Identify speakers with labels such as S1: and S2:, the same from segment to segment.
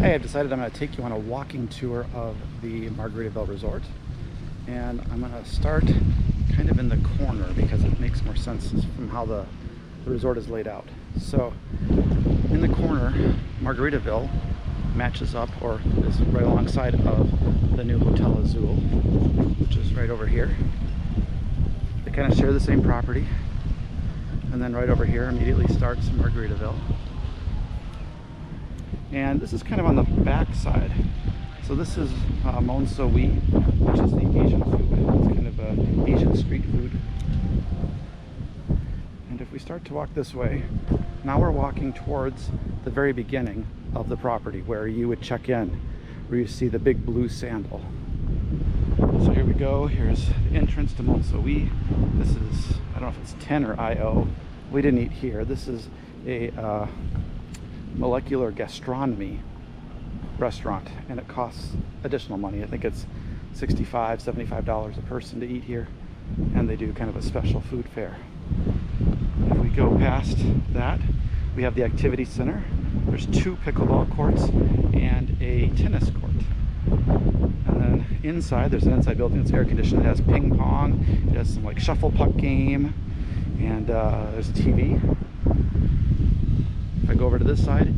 S1: Hey, I've decided I'm going to take you on a walking tour of the Margaritaville Resort, and I'm going to start kind of in the corner because it makes more sense from how the resort is laid out. So in the corner, Margaritaville matches up or is right alongside of the new Hotel Azul, which is right over here. They kind of share the same property, and then right over here immediately starts Margaritaville. And this is kind of on the back side. So this is Mon So Wi, which is the Asian food. It's kind of Asian street food. And if we start to walk this way, now we're walking towards the very beginning of the property where you would check in, where you see the big blue sandal. So here we go. Here's the entrance to Mon So Wi. This is, I don't know if it's 10 or IO. We didn't eat here. This is a molecular gastronomy restaurant, and it costs additional money. I think it's $65, $75 a person to eat here, and they do kind of a special food fair. If we go past that, we have the activity center. There's 2 pickleball courts and a tennis court. And then inside, there's an inside building that's air conditioned. It has ping pong, it has some like shuffle puck game, and there's a TV. If I go over to this side,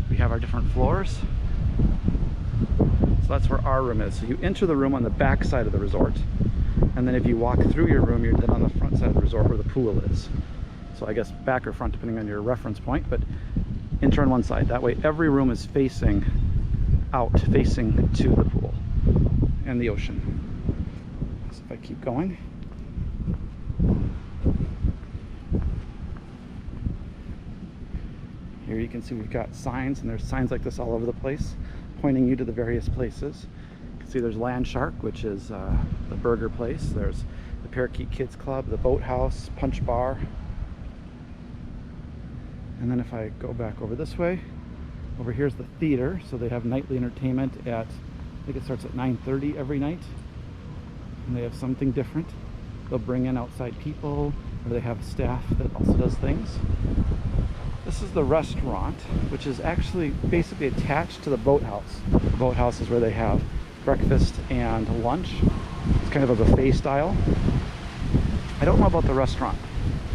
S1: we have our different floors. So that's where our room is. So you enter the room on the back side of the resort, and then if you walk through your room, you're then on the front side of the resort where the pool is. So I guess back or front depending on your reference point, but enter on one side. That way every room is facing out, facing to the pool and the ocean. So if I keep going, here you can see we've got signs, and there's signs like this all over the place pointing you to the various places. You can see there's LandShark, which is the burger place. There's the Parakeet Kids Club, the Boathouse, Punch Bar. And then if I go back over this way, over here's the theater. So they have nightly entertainment at, I think it starts at 9:30 every night. And they have something different. They'll bring in outside people, or they have staff that also does things. This is the restaurant, which is actually basically attached to the Boathouse. The Boathouse is where they have breakfast and lunch. It's kind of a buffet style. I don't know about the restaurant.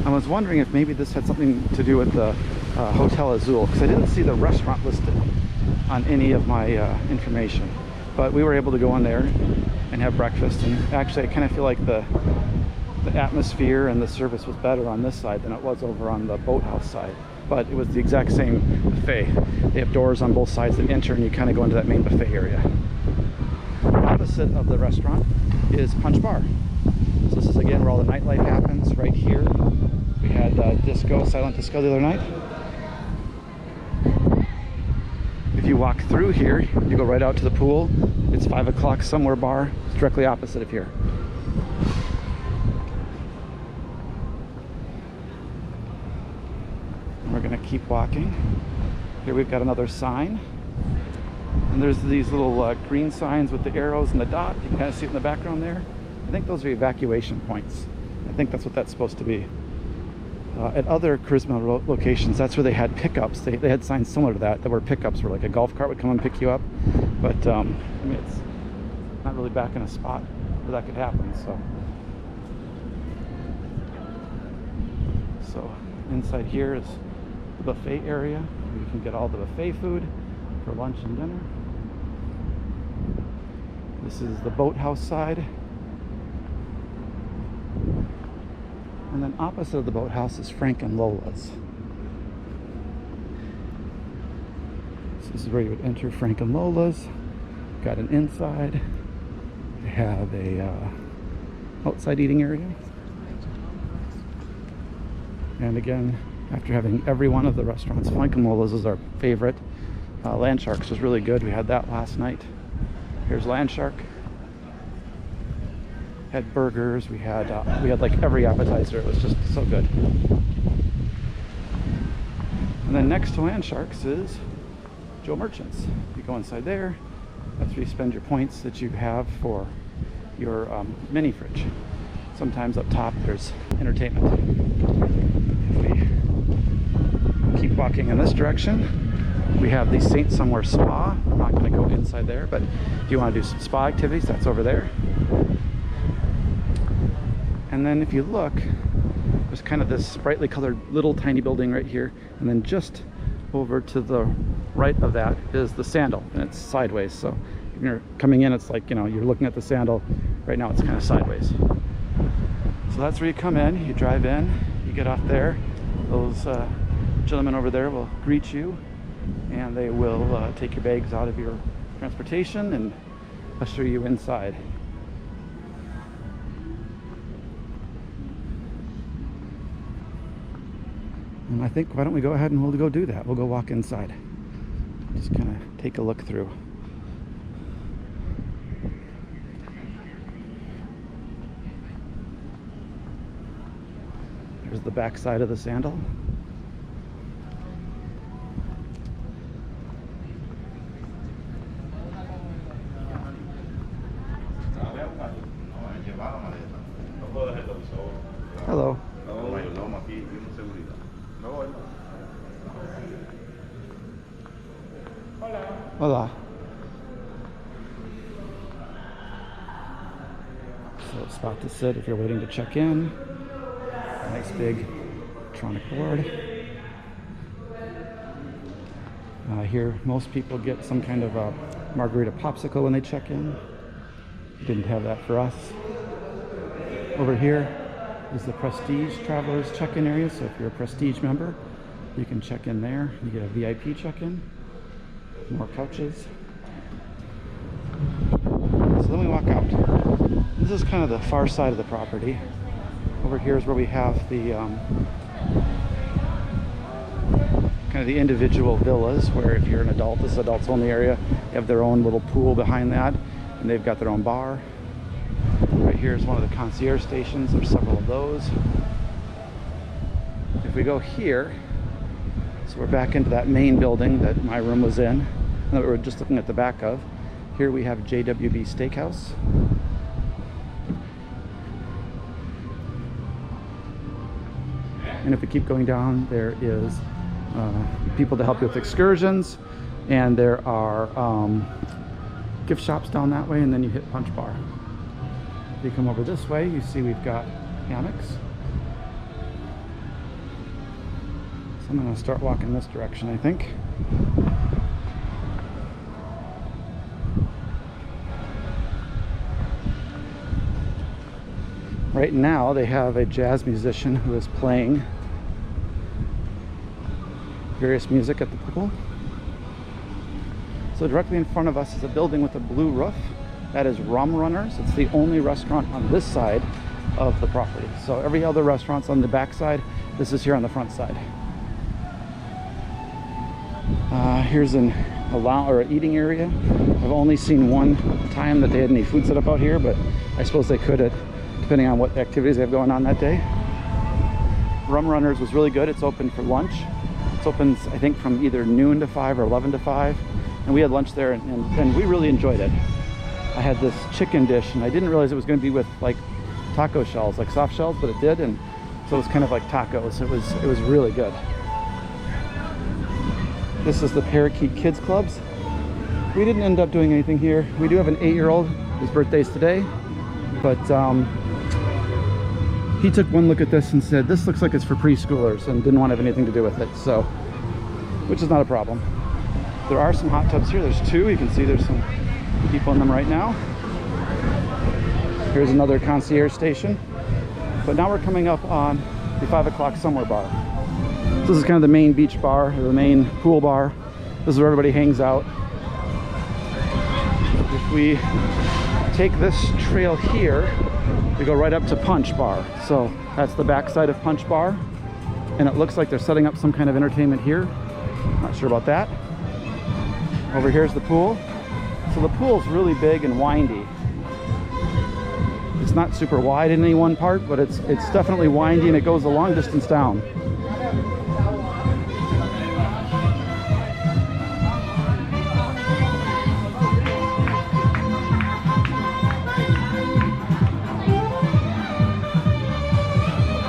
S1: I was wondering if maybe this had something to do with the Hotel Azul, because I didn't see the restaurant listed on any of my information. But we were able to go in there and have breakfast, and actually I kind of feel like the atmosphere and the service was better on this side than it was over on the Boathouse side. But it was the exact same buffet. They have doors on both sides that enter, and you kind of go into that main buffet area. Opposite of the restaurant is Punch Bar. So this is again where all the nightlife happens, right here. We had disco, silent disco the other night. If you walk through here, you go right out to the pool. It's 5 o'clock somewhere bar. It's directly opposite of here. We're going to keep walking. Here we've got another sign, and there's these little green signs with the arrows and the dot. You can kind of see it in the background there. I think those are evacuation points. I think that's what that's supposed to be. At other charisma locations, that's where they had pickups. They had signs similar to that were pickups, where like a golf cart would come and pick you up. But I mean, it's not really back in a spot where that could happen. So inside here is the buffet area. You can get all the buffet food for lunch and dinner. This is the Boathouse side. And then opposite of the Boathouse is Frank and Lola's. So this is where you would enter Frank and Lola's. Got an inside. They have a outside eating area. And again, after having every one of the restaurants, Frank and Lola's is our favorite. LandShark's was really good. We had that last night. Here's LandShark. Had burgers. We had like every appetizer. It was just so good. And then next to LandShark's is Joe Merchant's. You go inside there. That's where you spend your points that you have for your mini fridge. Sometimes up top there's entertainment. If we keep walking in this direction, We have the Saint Somewhere Spa. I'm not going to go inside there, but if you want to do some spa activities, that's over there. And then if you look, there's kind of this brightly colored little tiny building right here, and then just over to the right of that is the Sandal, and it's sideways. So if you're coming in, it's like, you know, you're looking at the Sandal. Right now it's kind of sideways. So that's where you come in, you drive in, you get off there. Those gentlemen over there will greet you, and they will take your bags out of your transportation and usher you inside. And I think, why don't we go ahead and we'll go do that. We'll go walk inside. Just kind of take a look through. There's the back side of the Sandal. Hello. Hola. So a spot to sit if you're waiting to check in. Nice big electronic board. Here, most people get some kind of a margarita popsicle when they check in. Didn't have that for us. Over here is the Prestige Travelers check-in area. So if you're a Prestige member, you can check in there. You get a VIP check-in. More couches. So then we walk out. This is kind of the far side of the property. Over here is where we have the kind of the individual villas, where if you're an adult, this is adults only area, they have their own little pool behind that, and they've got their own bar. Right here is one of the concierge stations. There's several of those. If we go here, so we're back into that main building that my room was in, that we were just looking at the back of. Here we have JWBs Steakhouse. And if we keep going down, there is people to help you with excursions, and there are gift shops down that way, and then you hit Punch Bar. If you come over this way, you see we've got hammocks. So I'm going to start walking this direction, I think. Right now they have a jazz musician who is playing various music at the pool. So directly in front of us is a building with a blue roof. That is Rumrunners. It's the only restaurant on this side of the property. So every other restaurant's on the back side. This is here on the front side. Here's a lounge or an eating area. I've only seen one time that they had any food set up out here, but I suppose they could, depending on what activities they have going on that day. Rumrunners was really good. It's open for lunch. It's open, I think, from either noon to 5 or 11 to 5. And we had lunch there, and we really enjoyed it. I had this chicken dish, and I didn't realize it was going to be with like taco shells, like soft shells, but it did, and so it was kind of like tacos. It was really good. This is the Parakeet Kids Clubs. We didn't end up doing anything here. We do have an 8-year-old. His birthday's today, but he took one look at this and said, "This looks like it's for preschoolers," and didn't want to have anything to do with it. So, which is not a problem. There are some hot tubs here. There's 2. You can see there's some people in them right now. Here's another concierge station. But now we're coming up on the 5 o'clock somewhere bar. So this is kind of the main beach bar, or the main pool bar. This is where everybody hangs out. If we take this trail here, we go right up to Punch Bar. So that's the back side of Punch Bar. And it looks like they're setting up some kind of entertainment here. Not sure about that. Over here's the pool. So the pool's really big and windy. It's not super wide in any one part, but it's definitely windy, and it goes a long distance down.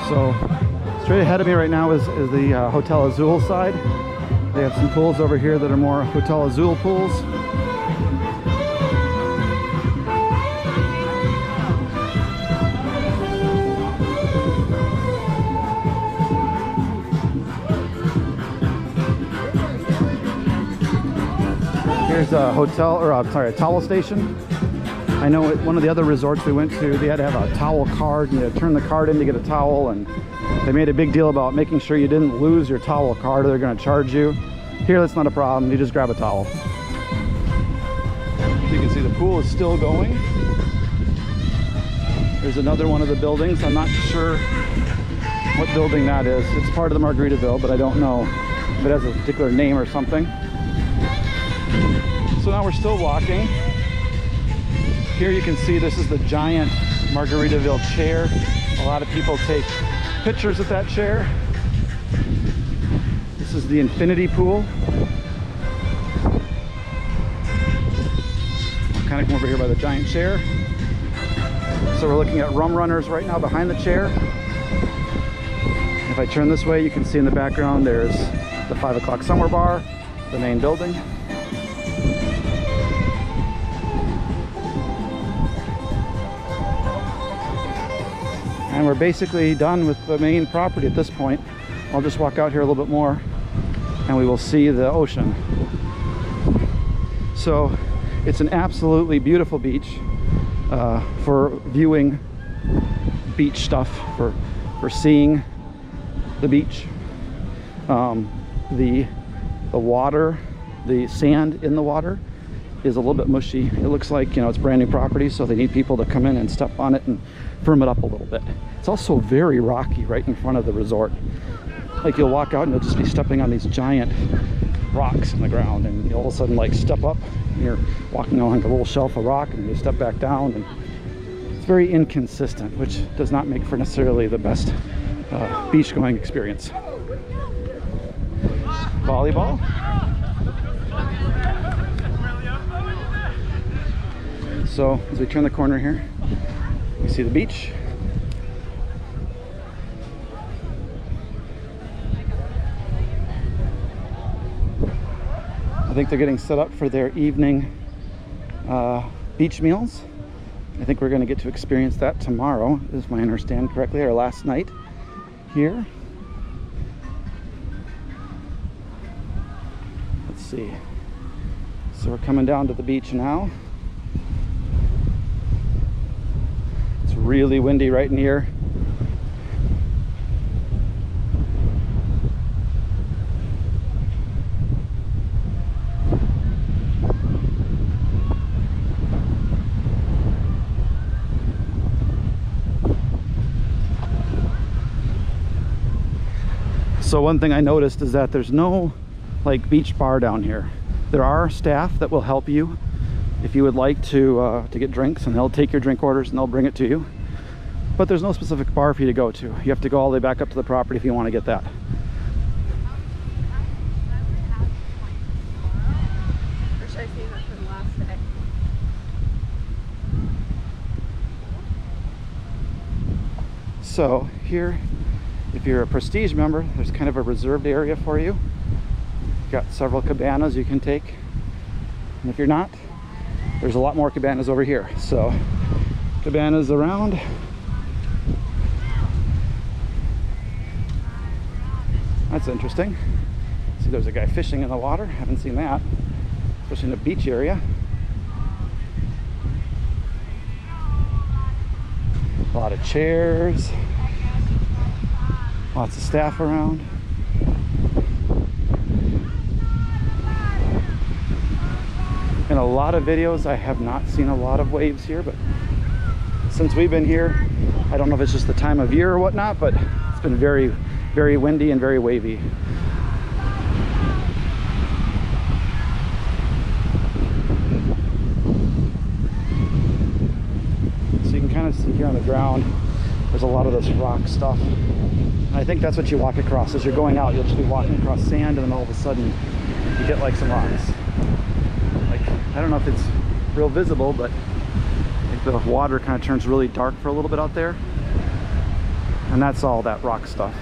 S1: So straight ahead of me right now is the Hotel Azul side. They have some pools over here that are more Hotel Azul pools. Here's a hotel, or a towel station. I know at one of the other resorts we went to, they had to have a towel card, and you had to turn the card in to get a towel, and they made a big deal about making sure you didn't lose your towel card or they're going to charge you. Here, that's not a problem. You just grab a towel. You can see the pool is still going. There's another one of the buildings. I'm not sure what building that is. It's part of the Margaritaville, but I don't know if it has a particular name or something. So now we're still walking. Here you can see this is the giant Margaritaville chair. A lot of people take pictures with that chair. This is the infinity pool. I'll kind of come over here by the giant chair. So we're looking at Rumrunners right now behind the chair. If I turn this way, you can see in the background there's the 5 o'clock summer bar, the main building. And we're basically done with the main property at this point. I'll just walk out here a little bit more and we will see the ocean. So it's an absolutely beautiful beach for viewing beach stuff, for seeing the beach. The water, the sand in the water is a little bit mushy. It looks like, you know, it's brand new property, so they need people to come in and step on it and firm it up a little bit. It's also very rocky right in front of the resort. Like you'll walk out and you'll just be stepping on these giant rocks in the ground, and you all of a sudden like step up and you're walking along a little shelf of rock and you step back down, and it's very inconsistent, which does not make for necessarily the best beach going experience. Volleyball. So as we turn the corner here, we see the beach. I think they're getting set up for their evening beach meals. I think we're going to get to experience that tomorrow, if I understand correctly, our last night here. Let's see. So we're coming down to the beach now. It's really windy right in here. So one thing I noticed is that there's no like beach bar down here. There are staff that will help you if you would like to get drinks, and they'll take your drink orders and they'll bring it to you. But there's no specific bar for you to go to. You have to go all the way back up to the property if you want to get that.
S2: Or should I save that for the last day?
S1: So here, if you're a Prestige member, there's kind of a reserved area for you. You've got several cabanas you can take. And if you're not, there's a lot more cabanas over here. So cabanas around. That's interesting. See, there's a guy fishing in the water. Haven't seen that, especially in the beach area. A lot of chairs. Lots of staff around. In a lot of videos, I have not seen a lot of waves here, but since we've been here, I don't know if it's just the time of year or whatnot, but it's been very, very windy and very wavy. So you can kind of see here on the ground, there's a lot of this rock stuff. And I think that's what you walk across. As you're going out, you'll just be walking across sand, and then all of a sudden you get like some rocks. Like, I don't know if it's real visible, but like the water kind of turns really dark for a little bit out there. And that's all that rock stuff.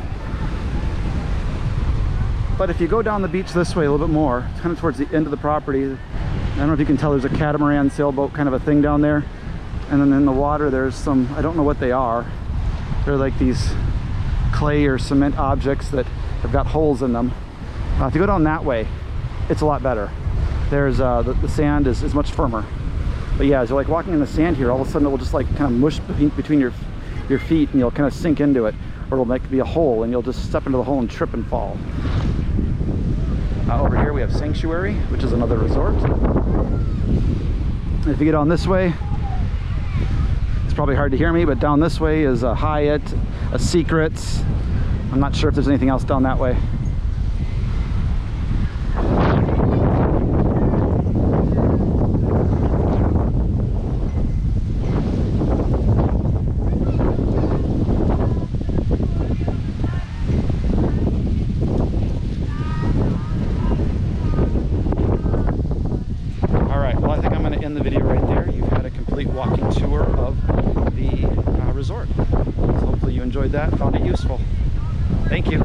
S1: But if you go down the beach this way a little bit more, it's kind of towards the end of the property. I don't know if you can tell, there's a catamaran sailboat kind of a thing down there. And then in the water, there's some, I don't know what they are. They're like these clay or cement objects that have got holes in them. If you go down that way, it's a lot better. There's the sand is much firmer. But yeah, as you're like walking in the sand here, all of a sudden it will just like kind of mush between your feet, and you'll kind of sink into it, or it'll make be a hole, and you'll just step into the hole and trip and fall. Over here we have Sanctuary, which is another resort. If you get on this way, it's probably hard to hear me, but down this way is a Hyatt, a Secrets. I'm not sure if there's anything else down that way. The video right there. You've had a complete walking tour of the resort. So hopefully you enjoyed that, found it useful. Thank you.